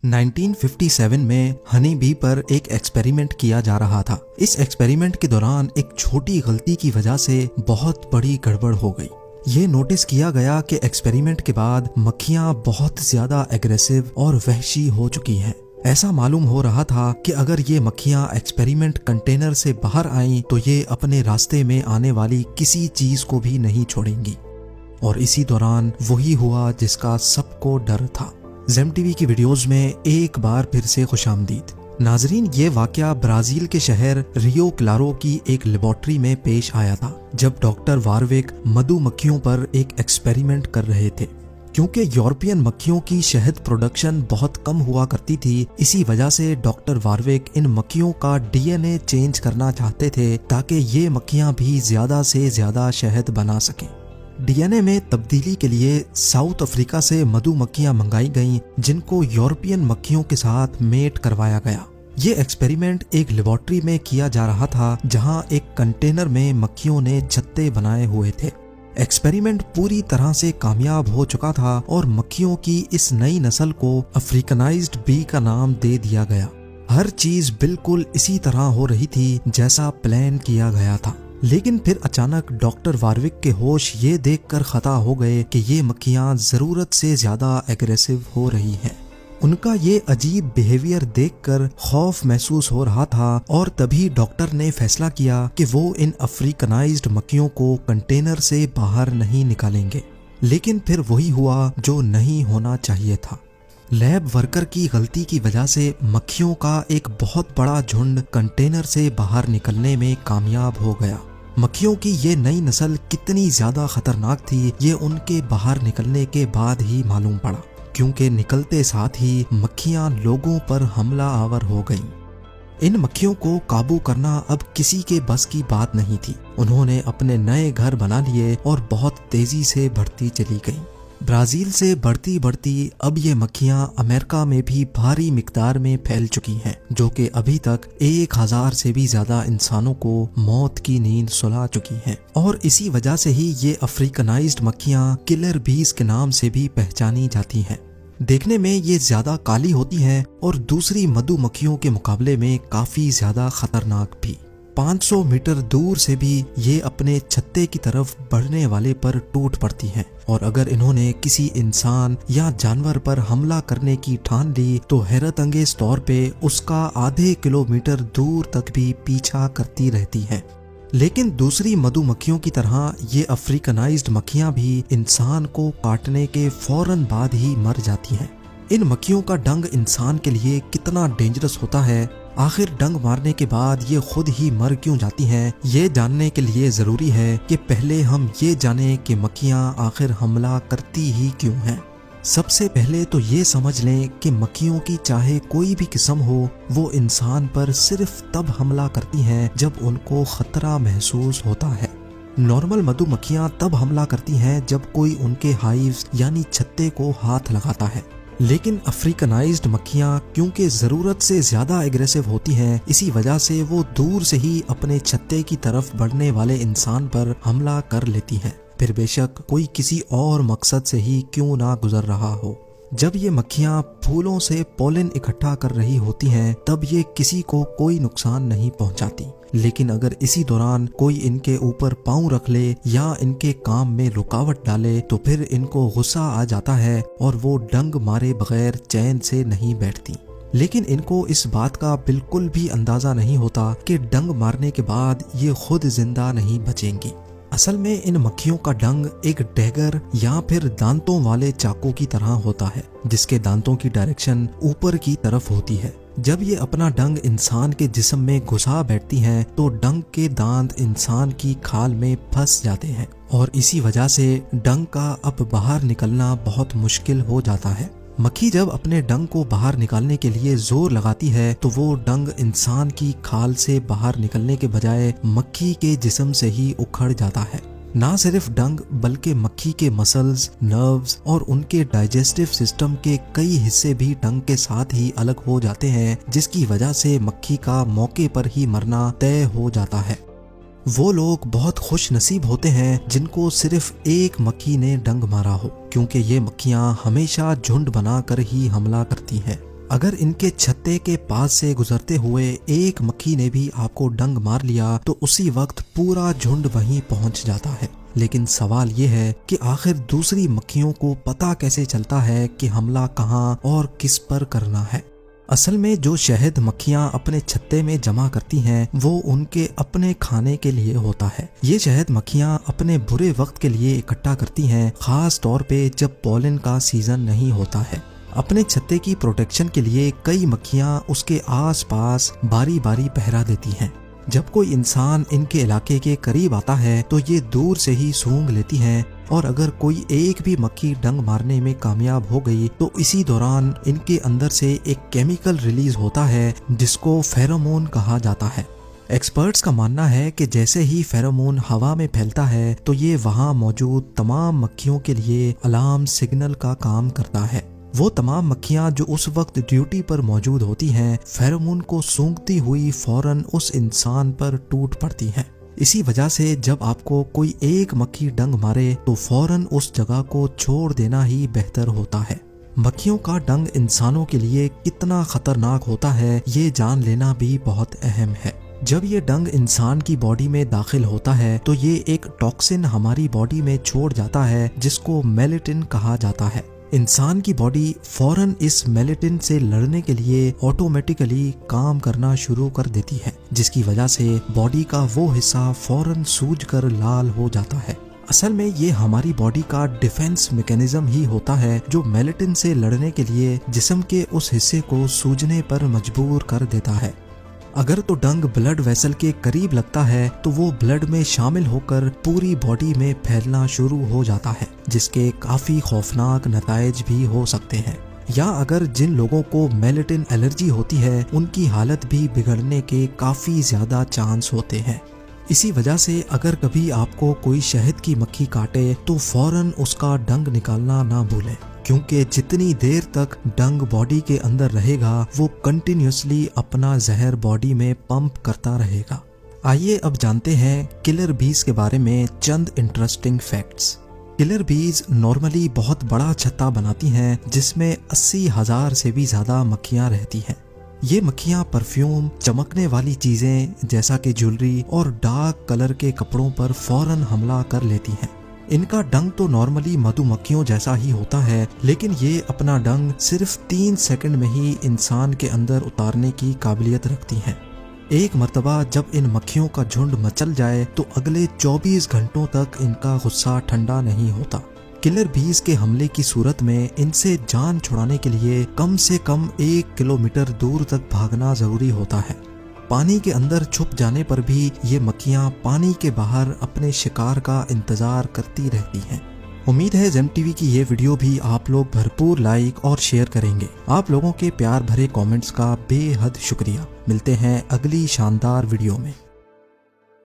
1957 में honey bee पर एक एक्सपेरिमेंट किया जा रहा था। इस एक्सपेरिमेंट के दौरान एक छोटी गलती की वजह से बहुत बड़ी गड़बड़ हो गई। ये नोटिस किया गया कि एक्सपेरिमेंट के बाद मक्खियां बहुत ज्यादा एग्रेसिव और वहशी हो चुकी हैं। ऐसा मालूम हो रहा था कि अगर ये मक्खियां एक्सपेरिमेंट कंटेनर से बाहर आईं तो ये अपने रास्ते में आने वाली किसी चीज को भी नहीं छोड़ेंगी। और इसी दौरान वही हुआ जिसका सबको डर था। जेम टीवी की वीडियोस में एक बार फिर से खुशामदीद। नाजरीन, ये वाकया ब्राजील के शहर रियो क्लारो की एक लेबोरेटरी में पेश आया था, जब डॉक्टर वारविक मधुमक्खियों पर एक एक्सपेरिमेंट कर रहे थे। क्योंकि यूरोपियन मक्खियों की शहद प्रोडक्शन बहुत कम हुआ करती थी, इसी वजह से डॉक्टर वारविक इन मक्खियों का डीएनए चेंज करना चाहते थे ताकि ये मक्खियां भी ज्यादा से ज्यादा शहद बना सकें। डीएनए में तब्दीली के लिए साउथ अफ्रीका से मधुमक्खियां मंगाई गईं, जिनको यूरोपियन मक्खियों के साथ मेट करवाया गया। ये एक्सपेरिमेंट एक लेबोरेटरी में किया जा रहा था, जहां एक कंटेनर में मक्खियों ने छत्ते बनाए हुए थे। एक्सपेरिमेंट पूरी तरह से कामयाब हो चुका था और मक्खियों की इस नई नस्ल को अफ्रीकनाइज्ड बी का नाम दे दिया गया। हर चीज बिल्कुल इसी तरह हो रही थी जैसा प्लान किया गया था। लेकिन फिर अचानक डॉक्टर वारविक के होश ये देखकर खता हो गए कि ये मक्खियां जरूरत से ज्यादा एग्रेसिव हो रही हैं। उनका ये अजीब बिहेवियर देखकर खौफ महसूस हो रहा था और तभी डॉक्टर ने फैसला किया कि वो इन अफ्रीकनाइज्ड मक्खियों को कंटेनर से बाहर नहीं निकालेंगे। लेकिन फिर वही हुआ जो नहीं होना चाहिए था। लैब वर्कर की गलती की वजह से मक्खियों का एक बहुत बड़ा झुंड कंटेनर से बाहर निकलने में कामयाब हो गया। मक्खियों की ये नई नस्ल कितनी ज्यादा खतरनाक थी, ये उनके बाहर निकलने के बाद ही मालूम पड़ा, क्योंकि निकलते साथ ही मक्खियां लोगों पर हमला आवर हो गईं। इन मक्खियों को काबू करना अब किसी के बस की बात नहीं थी। उन्होंने अपने नए घर बना लिए और बहुत तेजी से बढ़ती चली गईं। ब्राजील से बढ़ती बढ़ती अब ये मक्खियां अमेरिका में भी भारी मिकदार में फैल चुकी हैं, जो कि अभी तक 1000 से भी ज्यादा इंसानों को मौत की नींद सुला चुकी हैं। और इसी वजह से ही ये अफ्रीकनाइज्ड मक्खियां किलर बीज के नाम से भी पहचानी जाती हैं। देखने में ये ज्यादा काली होती हैं और दूसरी मधुमक्खियों के मुकाबले में काफी ज्यादा खतरनाक भी। 500 मीटर दूर से भी ये अपने छत्ते की तरफ बढ़ने वाले पर टूट पड़ती हैं और अगर इन्होंने किसी इंसान या जानवर पर हमला करने की ठान ली तो हैरत अंगेज तौर पे उसका आधे किलोमीटर दूर तक भी पीछा करती रहती हैं। लेकिन दूसरी मधुमक्खियों की तरह ये अफ्रीकनाइज्ड मक्खियां भी इंसान को काटने के फौरन बाद ही मर जाती हैं। इन मक्खियों का डंग इंसान के लिए कितना डेंजरस होता है, आखिर डंग मारने के बाद ये खुद ही मर क्यों जाती हैं, ये जानने के लिए जरूरी है कि पहले हम ये जानें कि मक्खियां आखिर हमला करती ही क्यों हैं। सबसे पहले तो ये समझ लें कि मक्खियों की चाहे कोई भी किस्म हो, वो इंसान पर सिर्फ तब हमला करती हैं जब उनको खतरा महसूस होता है। नॉर्मल मधुमक्खियां तब हमला करती हैं जब कोई उनके हाइव्स यानी छत्ते को हाथ लगाता है। लेकिन अफ्रीकनाइज्ड मक्खियां क्योंकि जरूरत से ज्यादा एग्रेसिव होती हैं, इसी वजह से वो दूर से ही अपने छत्ते की तरफ बढ़ने वाले इंसान पर हमला कर लेती हैं, फिर बेशक कोई किसी और मकसद से ही क्यों ना गुजर रहा हो। जब ये मक्खियां फूलों से पोलन इकट्ठा कर रही होती हैं, तब ये किसी को कोई नुकसान नहीं पहुंचाती। लेकिन अगर इसी दौरान कोई इनके ऊपर पांव रख ले या इनके काम में रुकावट डाले तो फिर इनको गुस्सा आ जाता है और वो डंग मारे बगैर चैन से नहीं बैठती। लेकिन इनको इस बात का बिल्कुल भी अंदाजा नहीं होता कि डंग मारने के बाद ये खुद जिंदा नहीं बचेंगी। असल में इन मक्खियों का डंग एक डैगर या फिर दांतों वाले चाकू की तरह होता है, जिसके दांतों की डायरेक्शन ऊपर की तरफ होती है। जब ये अपना डंग इंसान के जिस्म में घुसा बैठती हैं तो डंग के दांत इंसान की खाल में फंस जाते हैं और इसी वजह से डंग का अब बाहर निकलना बहुत मुश्किल हो जाता है। मक्खी जब अपने डंग को बाहर निकालने के लिए जोर लगाती है तो वो डंग इंसान की खाल से बाहर निकलने के बजाय मक्खी के जिस्म से ही उखड़ जाता है। ना सिर्फ डंग बल्कि मक्खी के मसल्स, नर्व्स और उनके डाइजेस्टिव सिस्टम के कई हिस्से भी डंग के साथ ही अलग हो जाते हैं, जिसकी वजह से मक्खी का मौके पर ही मरना तय हो जाता है। वो लोग बहुत खुश नसीब होते हैं जिनको सिर्फ एक मक्खी ने डंग मारा हो, क्योंकि ये मक्खियां हमेशा झुंड बनाकर ही हमला करती हैं। अगर इनके छत्ते के पास से गुजरते हुए एक मक्खी ने भी आपको डंक मार लिया तो उसी वक्त पूरा झुंड वहीं पहुंच जाता है। लेकिन सवाल ये है कि आखिर दूसरी मक्खियों को पता कैसे चलता है कि हमला कहाँ और किस पर करना है। असल में जो शहद मक्खियाँ अपने छत्ते में जमा करती हैं वो उनके अपने खाने के लिए होता है। ये शहद मक्खियाँ अपने बुरे वक्त के लिए इकट्ठा करती हैं, खास तौर पे जब पॉलन का सीजन नहीं होता है। अपने छत्ते की प्रोटेक्शन के लिए कई मक्खियाँ उसके आसपास बारी बारी पहरा देती हैं। जब कोई इंसान इनके इलाके के करीब आता है तो ये दूर से ही सूंघ लेती हैं और अगर कोई एक भी मक्खी डंक मारने में कामयाब हो गई तो इसी दौरान इनके अंदर से एक केमिकल रिलीज होता है जिसको फेरोमोन कहा जाता है। एक्सपर्ट्स का मानना है कि जैसे ही फेरोमोन हवा में फैलता है तो ये वहाँ मौजूद तमाम मक्खियों के लिए अलार्म सिग्नल का काम करता है। वो तमाम मक्खियाँ जो उस वक्त ड्यूटी पर मौजूद होती हैं फेरोमोन को सूंघती हुई फौरन उस इंसान पर टूट पड़ती हैं। इसी वजह से जब आपको कोई एक मक्खी डंक मारे तो फौरन उस जगह को छोड़ देना ही बेहतर होता है। मक्खियों का डंक इंसानों के लिए कितना खतरनाक होता है ये जान लेना भी बहुत अहम है। जब ये डंक इंसान की बॉडी में दाखिल होता है तो ये एक टॉक्सिन हमारी बॉडी में छोड़ जाता है जिसको मेलेटिन कहा जाता है। इंसान की बॉडी फौरन इस मेलेटिन से लड़ने के लिए ऑटोमेटिकली काम करना शुरू कर देती है, जिसकी वजह से बॉडी का वो हिस्सा फौरन सूजकर लाल हो जाता है। असल में ये हमारी बॉडी का डिफेंस मैकेनिज्म ही होता है जो मेलेटिन से लड़ने के लिए जिस्म के उस हिस्से को सूजने पर मजबूर कर देता है। अगर तो डंक ब्लड वेसल के करीब लगता है तो वो ब्लड में शामिल होकर पूरी बॉडी में फैलना शुरू हो जाता है, जिसके काफी खौफनाक नताइज भी हो सकते हैं। या अगर जिन लोगों को मेलेटिन एलर्जी होती है उनकी हालत भी बिगड़ने के काफी ज्यादा चांस होते हैं। इसी वजह से अगर कभी आपको कोई शहद की मक्खी काटे तो फौरन उसका डंक निकालना ना भूलें, क्योंकि जितनी देर तक डंक बॉडी के अंदर रहेगा वो कंटिन्यूसली अपना जहर बॉडी में पंप करता रहेगा। आइए अब जानते हैं किलर बीज के बारे में चंद इंटरेस्टिंग फैक्ट्स। किलर बीज नॉर्मली बहुत बड़ा छत्ता बनाती हैं जिसमें 80,000 से भी ज्यादा मक्खियां रहती हैं। ये मक्खियाँ परफ्यूम, चमकने वाली चीजें जैसा कि ज्वेलरी और डार्क कलर के कपड़ों पर फौरन हमला कर लेती हैं। इनका डंक तो नॉर्मली मधुमक्खियों जैसा ही होता है, लेकिन ये अपना डंक सिर्फ 3 सेकंड में ही इंसान के अंदर उतारने की काबिलियत रखती हैं। एक मर्तबा जब इन मक्खियों का झुंड मचल जाए तो अगले 24 घंटों तक इनका गुस्सा ठंडा नहीं होता। किलर बीज के हमले की सूरत में इनसे जान छुड़ाने के लिए कम से कम 1 किलोमीटर दूर तक भागना जरूरी होता है। पानी के अंदर छुप जाने पर भी ये मक्खियाँ पानी के बाहर अपने शिकार का इंतजार करती रहती हैं। उम्मीद है जेम टीवी की ये वीडियो भी आप लोग भरपूर लाइक और शेयर करेंगे। आप लोगों के प्यार भरे कमेंट्स का बेहद शुक्रिया। मिलते हैं अगली शानदार वीडियो में।